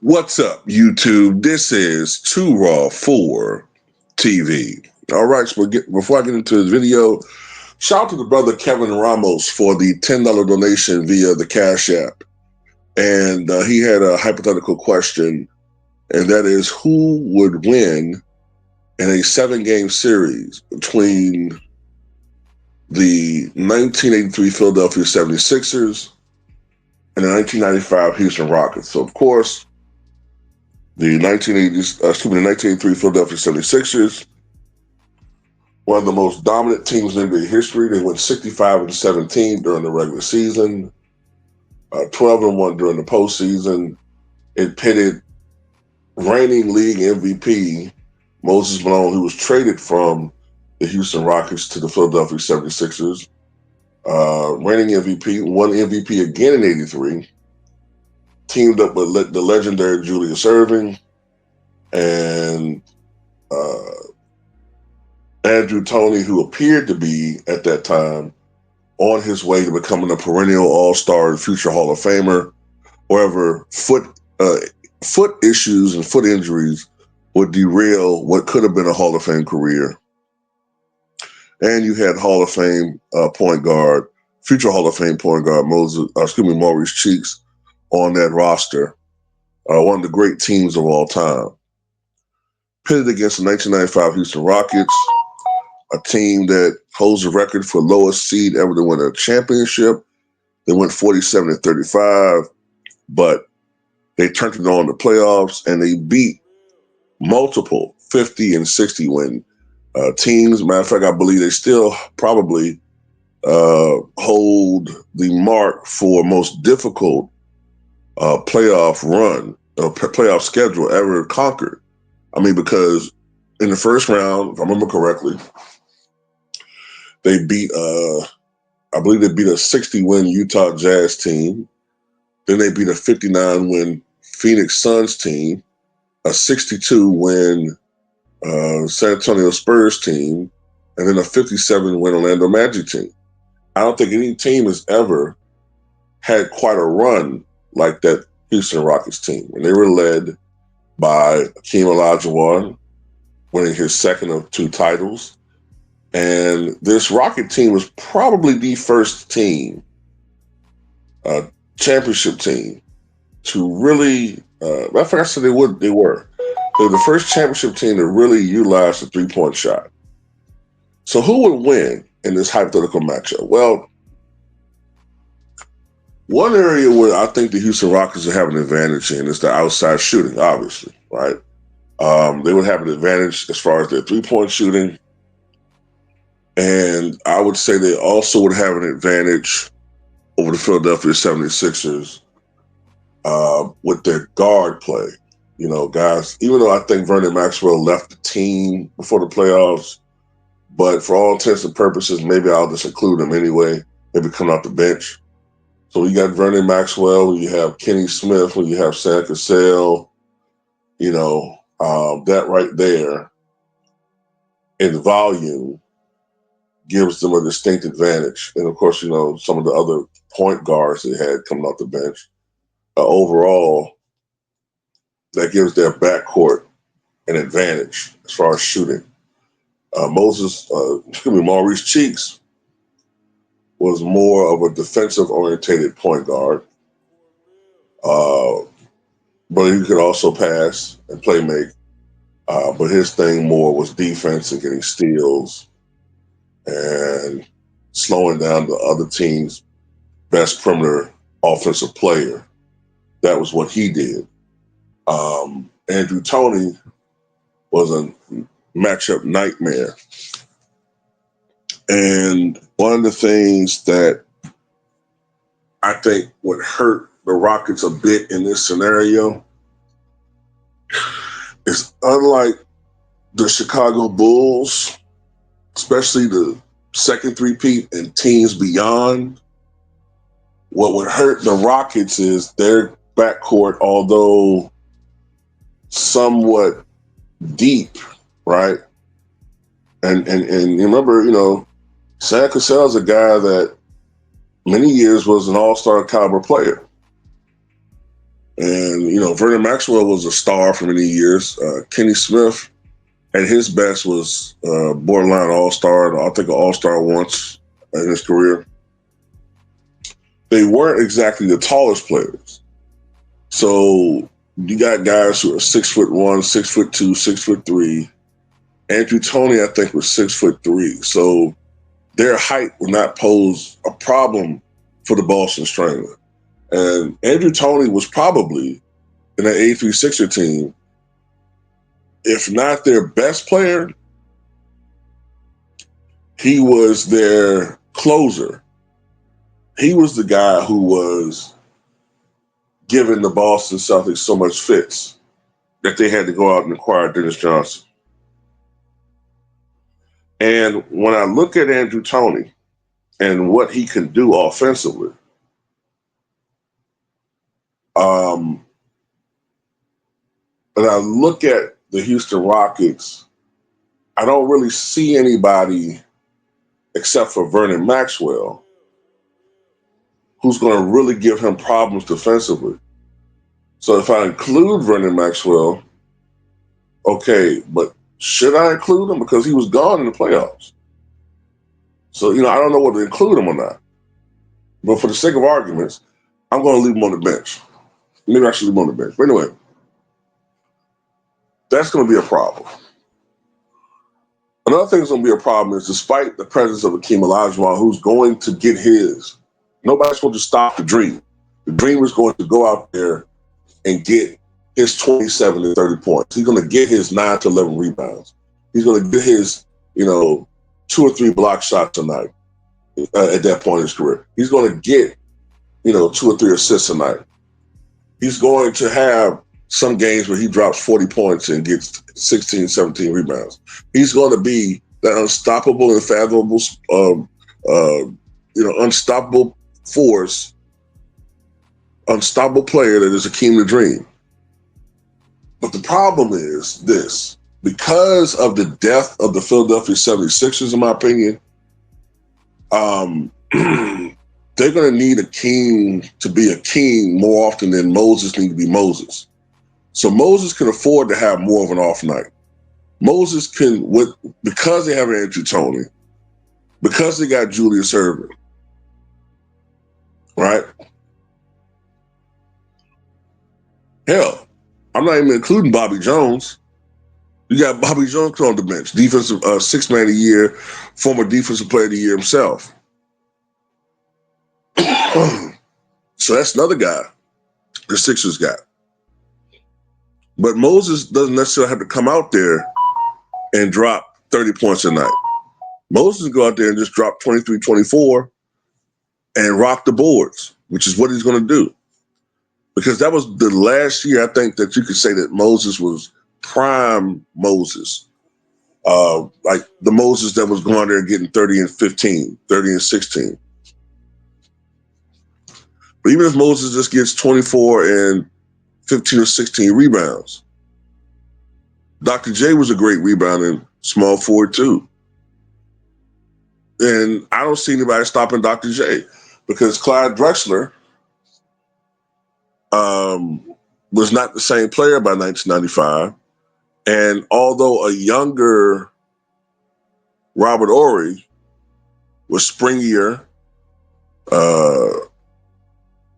What's up, YouTube? This is Too Raw for TV. All right, so before I get into this video, shout out to the brother Kevin Ramos for the $10 donation via the Cash App. And he had a hypothetical question, and that is who would win in a 7-game series between the 1983 Philadelphia 76ers and the 1995 Houston Rockets? So, of course, the 1983 Philadelphia 76ers, one of the most dominant teams in NBA history. They went 65-17 during the regular season, 12-1 during the postseason. It pitted reigning league MVP Moses Malone, who was traded from the Houston Rockets to the Philadelphia 76ers. Reigning MVP, won MVP again in '83. Teamed up with the legendary Julius Erving and Andrew Toney, who appeared to be, at that time, on his way to becoming a perennial All-Star and future Hall of Famer. However, foot issues and foot injuries would derail what could have been a Hall of Fame career. And you had Hall of Fame point guard, future Hall of Fame point guard Maurice Cheeks on that roster. One of the great teams of all time. Pitted against the 1995 Houston Rockets, a team that holds a record for lowest seed ever to win a championship. They went 47-35, but they turned it on in the playoffs, and they beat multiple 50 and 60 win teams. Matter of fact, I believe they still probably hold the mark for most difficult playoff run or playoff schedule ever conquered. I mean, because in the first round, if I remember correctly, they beat, I believe they beat a 60-win Utah Jazz team. Then they beat a 59-win Phoenix Suns team, a 62-win San Antonio Spurs team, and then a 57-win Orlando Magic team. I don't think any team has ever had quite a run like that Houston Rockets team. And they were led by Akeem Olajuwon, winning his second of 2 titles. And this Rocket team was probably the first team, championship team, to really, I think I said they were. They were the first championship team to really utilize the 3-point shot. So who would win in this hypothetical matchup? Well, one area where I think the Houston Rockets would have an advantage in is the outside shooting, obviously, right? They would have an advantage as far as their 3-point shooting. And I would say they also would have an advantage over the Philadelphia 76ers with their guard play. You know, guys, even though I think Vernon Maxwell left the team before the playoffs, but for all intents and purposes, maybe I'll just include him anyway, maybe come off the bench. So you got Vernon Maxwell, you have Kenny Smith, you have Sam Cassell, you know, that right there in volume gives them a distinct advantage. And of course, you know, some of the other point guards they had coming off the bench. Overall, that gives their backcourt an advantage as far as shooting. Maurice Cheeks was more of a defensive-orientated point guard, but he could also pass and play make. But his thing more was defense and getting steals and slowing down the other team's best perimeter offensive player. That was what he did. Andrew Toney was a matchup nightmare. And one of the things that I think would hurt the Rockets a bit in this scenario is, unlike the Chicago Bulls, especially the second three-peat and teams beyond, what would hurt the Rockets is their backcourt, although somewhat deep, right? And remember, you know, Sam Cassell is a guy that many years was an all-star caliber player. And, Vernon Maxwell was a star for many years. Kenny Smith at his best was borderline all-star. I think an all-star once in his career. They weren't exactly the tallest players. So you got guys who are 6'1", 6'2", 6'3". Andrew Toney, I think, was 6'3". So their height would not pose a problem for the Boston Strangler. And Andrew Toney was probably, in that 83 Sixer team, if not their best player, he was their closer. He was the guy who was giving the Boston Celtics so much fits that they had to go out and acquire Dennis Johnson. And when I look at Andrew Toney and what he can do offensively, and I look at the Houston Rockets, I don't really see anybody except for Vernon Maxwell who's going to really give him problems defensively. So if I include Vernon Maxwell, okay, but should I include him? Because he was gone in the playoffs. So, I don't know whether to include him or not. But for the sake of arguments, I'm going to leave him on the bench. Maybe I should leave him on the bench. But anyway, that's going to be a problem. Another thing that's going to be a problem is despite the presence of Akeem Olajuwon, who's going to get his, nobody's going to stop the dream. The dream is going to go out there and get his 27 to 30 points. He's going to get his 9 to 11 rebounds. He's going to get his, 2 or 3 block shots a night at that point in his career. He's going to get, 2 or 3 assists a night. He's going to have some games where he drops 40 points and gets 16, 17 rebounds. He's going to be that unstoppable, unfathomable, unstoppable force, unstoppable player that is Akeem the Dream. But the problem is this. Because of the depth of the Philadelphia 76ers, in my opinion, they're going to need Akeem to be Akeem more often than Moses need to be Moses. So Moses can afford to have more of an off night. Moses can, because they have Andrew Toney, because they got Julius Erving, right? Hell, I'm not even including Bobby Jones. You got Bobby Jones on the bench, defensive 6th man of the year, former defensive player of the year himself. So that's another guy the Sixers got. But Moses doesn't necessarily have to come out there and drop 30 points a night. Moses can go out there and just drop 23, 24 and rock the boards, which is what he's going to do. Because that was the last year, I think, that you could say that Moses was prime Moses. Like the Moses that was going there getting 30 and 15, 30 and 16. But even if Moses just gets 24 and 15 or 16 rebounds, Dr. J was a great rebounding small forward too. And I don't see anybody stopping Dr. J because Clyde Drexler was not the same player by 1995. And although a younger Robert Horry was springier,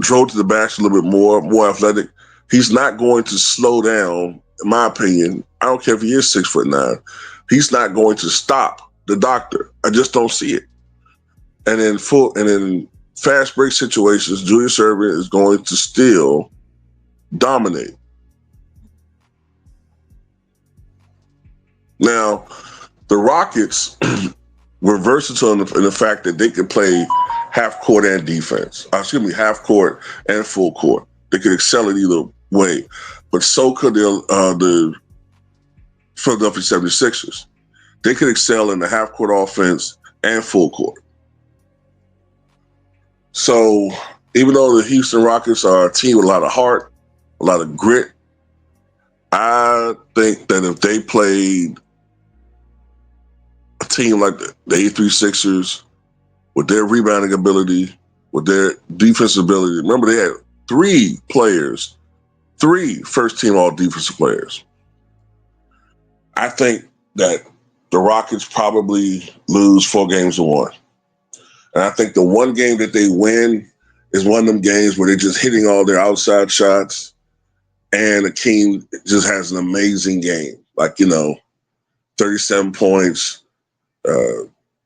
drove to the basket a little bit more athletic, he's not going to slow down, in my opinion. I don't care if he is 6'9". He's not going to stop the doctor. I just don't see it. And in fast break situations, Julius Erving is going to still dominate. Now, the Rockets were versatile in the fact that they could play half court and defense. Half court and full court. They could excel it either way. But so could the Philadelphia 76ers. They could excel in the half court offense and full court. So even though the Houston Rockets are a team with a lot of heart, a lot of grit, I think that if they played a team like the 83 Sixers with their rebounding ability, with their defensive ability, remember they had 3 players 3 first-team all-defensive players. I think that the Rockets probably lose 4 games to 1. And I think the one game that they win is one of them games where they're just hitting all their outside shots, and Akeem just has an amazing game. 37 points,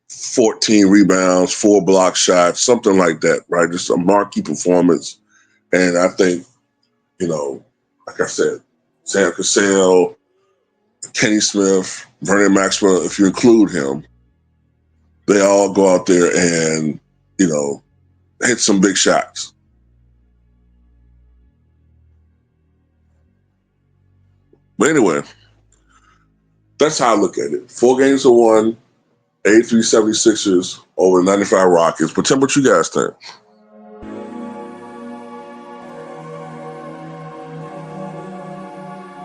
14 rebounds, 4 block shots, something like that, right? Just a marquee performance. And I think, like I said, Sam Cassell, Kenny Smith, Vernon Maxwell, if you include him, they all go out there and, hit some big shots. But anyway, that's how I look at it. 4 games to 1, 83 76ers over 95 Rockets. But tell me what you guys think.